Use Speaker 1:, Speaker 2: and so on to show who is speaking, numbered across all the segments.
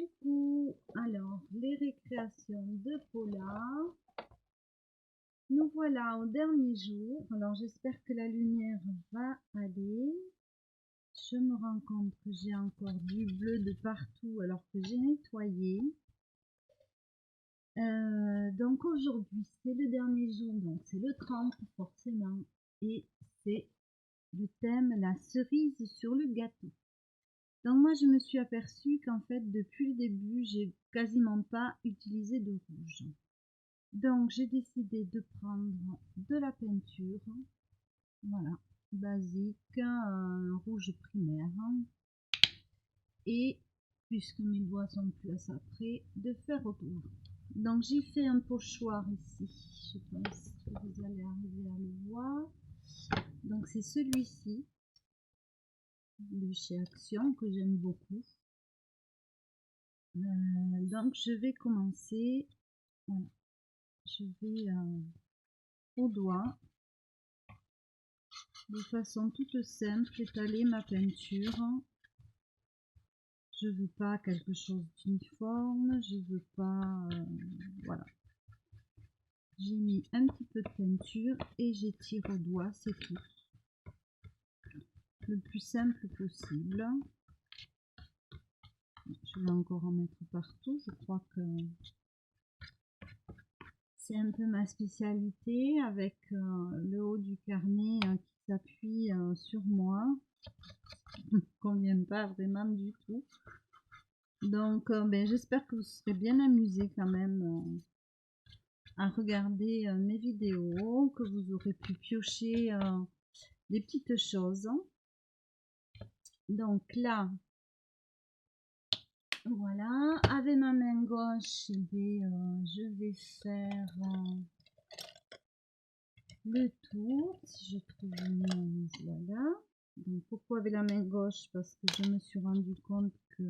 Speaker 1: Coucou, alors les récréations de Paula, nous voilà au dernier jour. Alors j'espère que la lumière va aller. Je me rends compte que j'ai encore du bleu de partout alors que j'ai nettoyé. Donc aujourd'hui c'est le dernier jour, donc c'est le 30 forcément, et c'est le thème la cerise sur le gâteau. Donc moi je me suis aperçue qu'en fait depuis le début j'ai quasiment pas utilisé de rouge. Donc j'ai décidé de prendre de la peinture, voilà, basique, rouge primaire, et puisque mes doigts sont plus à ça près, de faire au doigt. Donc j'ai fait un pochoir ici, je pense que vous allez arriver à le voir. Donc c'est celui-ci de chez Action que j'aime beaucoup. Donc je vais commencer, voilà, je vais au doigt de façon toute simple étaler ma peinture. Je veux pas quelque chose d'uniforme, je veux pas, voilà, j'ai mis un petit peu de peinture et j'étire au doigt, c'est tout, le plus simple possible. Je vais encore en mettre partout, je crois que c'est un peu ma spécialité, avec le haut du carnet qui s'appuie sur moi, ne convient pas vraiment du tout. Donc j'espère que vous serez bien amusés quand même à regarder mes vidéos, que vous aurez pu piocher des petites choses. Donc là, voilà, avec ma main gauche, je vais faire le tour, si je trouve une, voilà. Donc pourquoi avec la main gauche? Parce que je me suis rendu compte que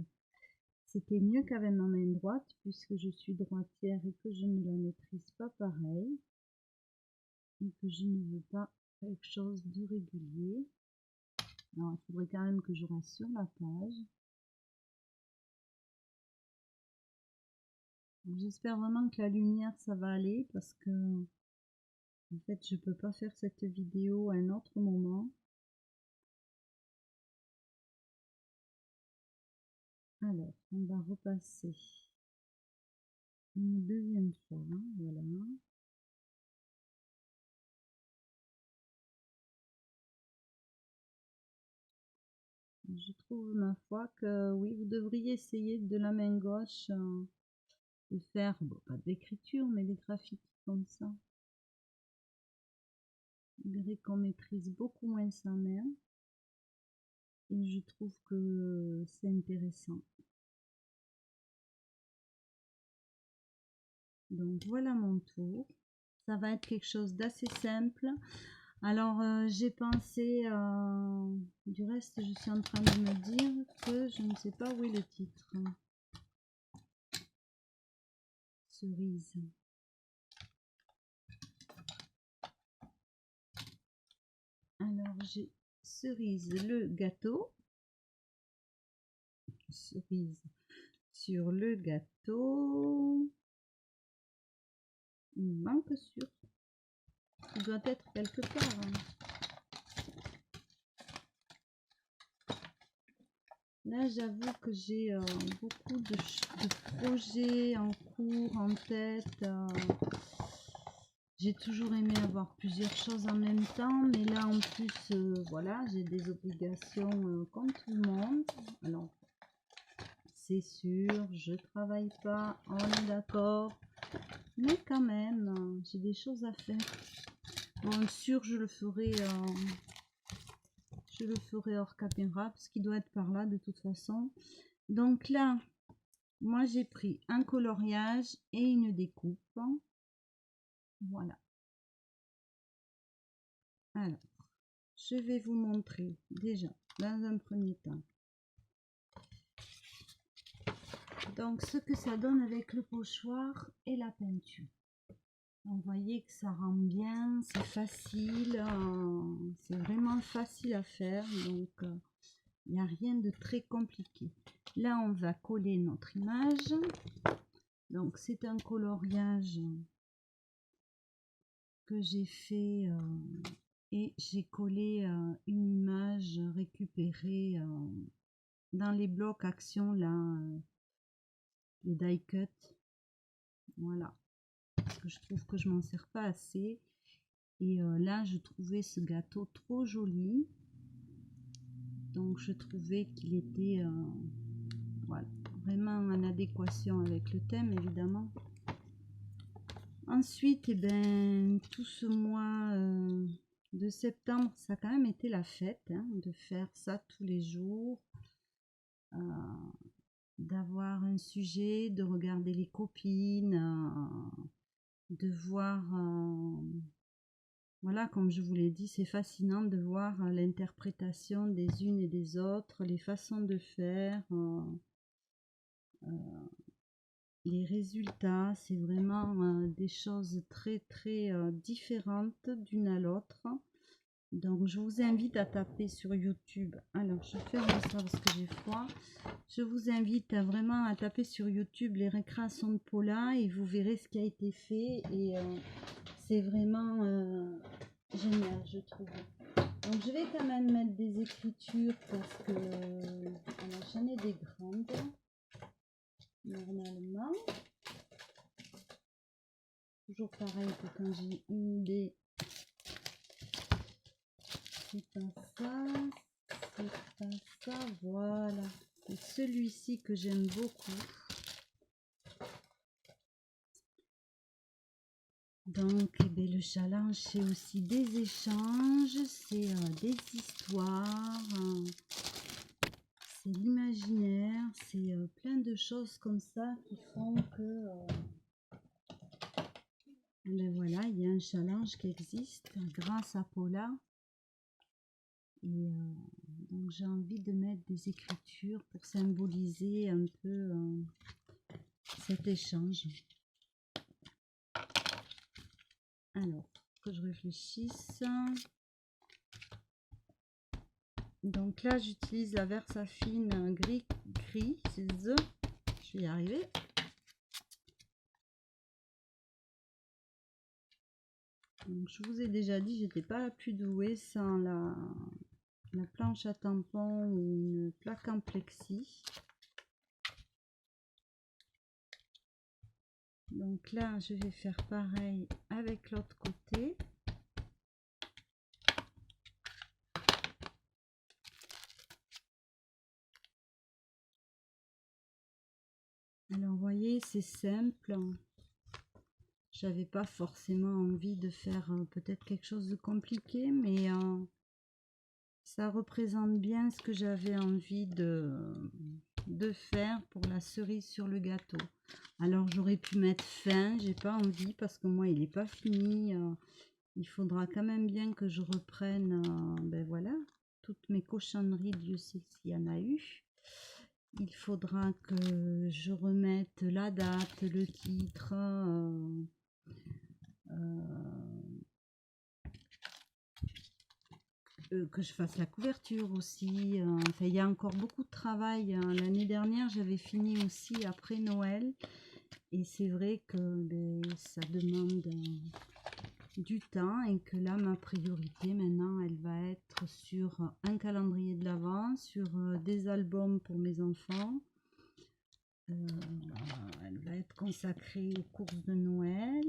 Speaker 1: c'était mieux qu'avec ma main droite, puisque je suis droitière et que je ne la maîtrise pas pareil, et que je ne veux pas quelque chose de régulier. Alors, il faudrait quand même que je reste sur la page. J'espère vraiment que la lumière ça va aller, parce que en fait je peux pas faire cette vidéo à un autre moment. Alors on va repasser une deuxième fois, voilà. Je trouve ma foi que oui, vous devriez essayer de la main gauche de faire, bon, pas d'écriture, mais des graffitis comme ça. Vous verrez qu'on maîtrise beaucoup moins sa main, et je trouve que c'est intéressant. Donc voilà mon tour. Ça va être quelque chose d'assez simple. Alors j'ai pensé, du reste je suis en train de me dire que je ne sais pas où est le titre. Cerise. Alors j'ai cerise le gâteau. Cerise sur le gâteau. Il me manque sur. Il doit être quelque part. Là, j'avoue que j'ai beaucoup de projets en cours, en tête. J'ai toujours aimé avoir plusieurs choses en même temps, mais là, en plus, voilà, j'ai des obligations comme tout le monde. Alors, c'est sûr, je travaille pas, on est d'accord, mais quand même, j'ai des choses à faire. Bon, sûr, je le ferai hors caméra, parce qu'il doit être par là de toute façon. Donc là, moi j'ai pris un coloriage et une découpe. Voilà. Alors, je vais vous montrer déjà dans un premier temps. Donc ce que ça donne avec le pochoir et la peinture. Donc, vous voyez que ça rend bien, c'est facile, c'est vraiment facile à faire, donc il n'y a rien de très compliqué. Là, on va coller notre image. Donc, c'est un coloriage que j'ai fait et j'ai collé une image récupérée dans les blocs action, là, les die cut. Voilà. Parce que je trouve que je m'en sers pas assez. Et là, je trouvais ce gâteau trop joli. Donc, je trouvais qu'il était voilà, vraiment en adéquation avec le thème, évidemment. Ensuite, eh ben, tout ce mois de septembre, ça a quand même été la fête, hein, de faire ça tous les jours, d'avoir un sujet, de regarder les copines, de voir, voilà, comme je vous l'ai dit, c'est fascinant de voir l'interprétation des unes et des autres, les façons de faire, les résultats, c'est vraiment des choses très très différentes d'une à l'autre. Donc je vous invite à taper sur YouTube. Alors je ferme ça parce que j'ai froid. Je vous invite vraiment à taper sur YouTube les récréations de Paula et vous verrez ce qui a été fait. Et c'est vraiment génial, je trouve. Donc je vais quand même mettre des écritures parce que j'en ai des grandes. Normalement. Toujours pareil que quand j'ai une idée. C'est pas ça. C'est pas ça. Voilà. C'est celui-ci que j'aime beaucoup. Donc, eh bien, le challenge, c'est aussi des échanges, c'est des histoires, c'est l'imaginaire, c'est plein de choses comme ça qui font que, ben voilà, il y a un challenge qui existe grâce à Paula. Et donc, j'ai envie de mettre des écritures pour symboliser un peu cet échange. Alors, que je réfléchisse. Donc là, j'utilise la Versafine gris, c'est The. Je vais y arriver. Donc, je vous ai déjà dit, j'étais pas la plus douée sans la planche à tampons ou une plaque en plexi. Donc là, je vais faire pareil avec l'autre côté. Alors, vous voyez, c'est simple. J'avais pas forcément envie de faire peut-être quelque chose de compliqué, mais ça représente bien ce que j'avais envie de faire pour la cerise sur le gâteau. Alors, j'aurais pu mettre fin, j'ai pas envie parce que moi, il n'est pas fini. Il faudra quand même bien que je reprenne, ben voilà, toutes mes cochonneries, Dieu sait s'il y en a eu. Il faudra que je remette la date, le titre, que je fasse la couverture aussi. Enfin, il y a encore beaucoup de travail. L'année dernière, j'avais fini aussi après Noël. Et c'est vrai que ben, ça demande du temps et que là, ma priorité maintenant, elle va être sur un calendrier de l'Avent, sur des albums pour mes enfants. Elle va être consacrée aux courses de Noël.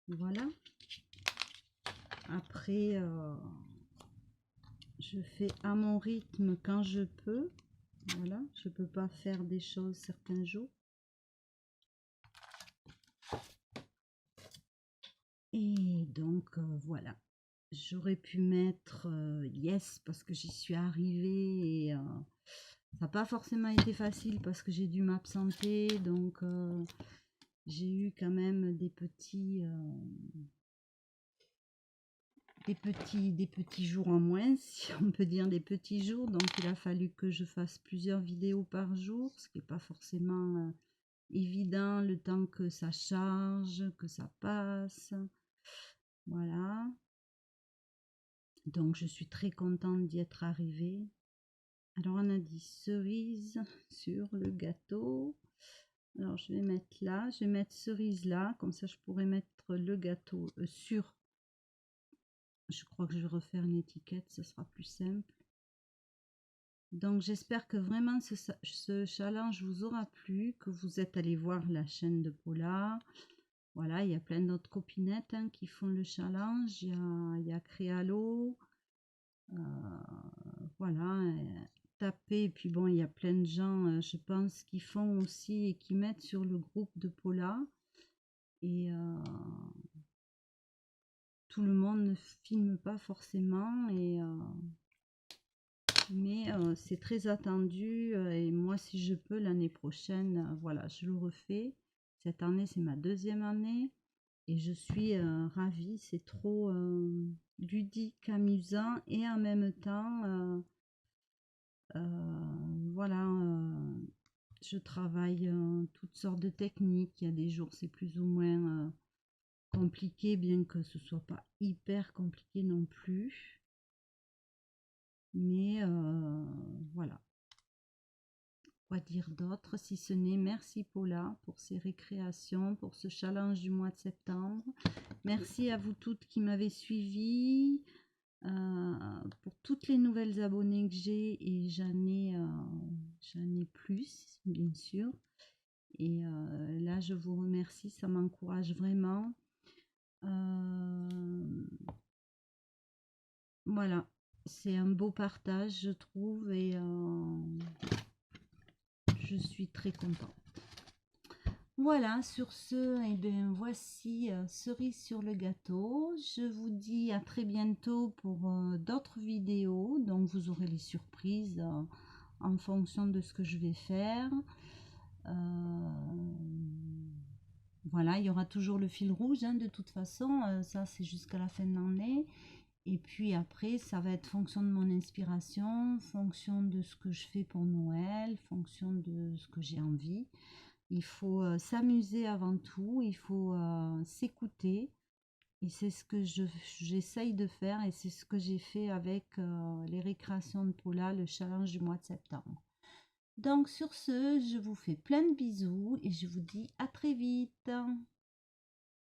Speaker 1: Voilà. Après, je fais à mon rythme quand je peux. Voilà, je peux pas faire des choses certains jours. Et donc, voilà. J'aurais pu mettre yes parce que j'y suis arrivée et ça n'a pas forcément été facile parce que j'ai dû m'absenter. Donc, j'ai eu quand même des petits jours en moins, si on peut dire des petits jours. Donc, il a fallu que je fasse plusieurs vidéos par jour, ce qui n'est pas forcément évident, le temps que ça charge, que ça passe. Voilà. Donc, je suis très contente d'y être arrivée. Alors on a dit cerise sur le gâteau. Alors je vais mettre là, je vais mettre cerise là, comme ça je pourrais mettre le gâteau sur. Je crois que je vais refaire une étiquette, ce sera plus simple. Donc j'espère que vraiment ce challenge vous aura plu, que vous êtes allé voir la chaîne de Paula. Voilà, il y a plein d'autres copinettes hein, qui font le challenge. Il y a Créalo. Voilà, tapez. Et puis bon, il y a plein de gens, je pense, qui font aussi et qui mettent sur le groupe de Paula. Et tout le monde ne filme pas forcément. Mais c'est très attendu. Et moi, si je peux, l'année prochaine, voilà, je le refais. Cette année, c'est ma deuxième année. Et je suis ravie. C'est trop ludique, amusant. Et en même temps, voilà, je travaille toutes sortes de techniques. Il y a des jours, c'est plus ou moins compliqué, bien que ce soit pas hyper compliqué non plus. Mais voilà. Quoi dire d'autre si ce n'est merci Paula pour ces récréations, pour ce challenge du mois de septembre. Merci à vous toutes qui m'avez suivi, pour toutes les nouvelles abonnées que j'ai et j'en ai plus bien sûr. Et là je vous remercie, ça m'encourage vraiment. Voilà, c'est un beau partage je trouve et je suis très contente. Voilà, sur ce, eh bien, voici cerise sur le gâteau. Je vous dis à très bientôt pour d'autres vidéos. Donc, vous aurez les surprises en fonction de ce que je vais faire. Voilà, il y aura toujours le fil rouge, hein, de toute façon. Ça, c'est jusqu'à la fin de l'année. Et puis après, ça va être fonction de mon inspiration, fonction de ce que je fais pour Noël, fonction de ce que j'ai envie. Il faut s'amuser avant tout, il faut s'écouter. Et c'est ce que j'essaye de faire et c'est ce que j'ai fait avec les récréations de Paula, le challenge du mois de septembre. Donc sur ce, je vous fais plein de bisous et je vous dis à très vite.